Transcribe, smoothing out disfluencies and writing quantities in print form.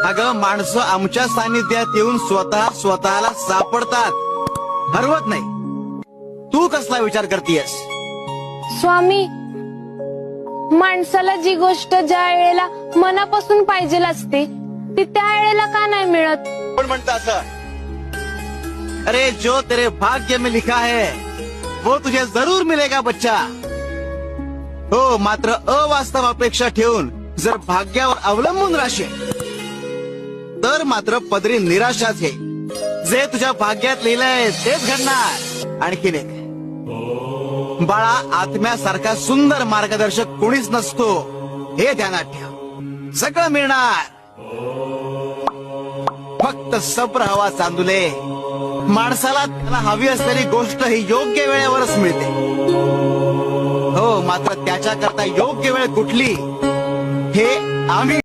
अगं माणसं आमच्या सानिध्यात येऊन स्वतःला सापडतात, हरवत नाही. तू कसला विचार करतेयस? स्वामी, माणसाला जी गोष्ट ज्या वेळेला मनापासून पाहिजे असते ती त्या वेळेला का नाही मिळत? कोण म्हणतं असं? अरे जो तेरे भाग्य में लिखा है वो तुझे जरूर मिलेगा बच्चा. हो, मात्र अवास्तव अपेक्षा ठेवून जर भाग्यावर अवलंबून राहशील तर मात्र पदरी निराशाच येईल. जे तुझ्या भाग्यात लिहिलंय तेच घडणार. आणखीन एक, बाळा, आत्म्यासारखा सुंदर मार्गदर्शक कोणीच नसतो, हे ध्यानात ठेव. सगळं मिळणार, फक्त सब्र हवा चांदुले. माणसाला त्याला हवी असलेली गोष्ट ही योग्य वेळेवरच मिळते. हो, मात्र त्याच्याकरता योग्य वेळ कुठली हे आम्ही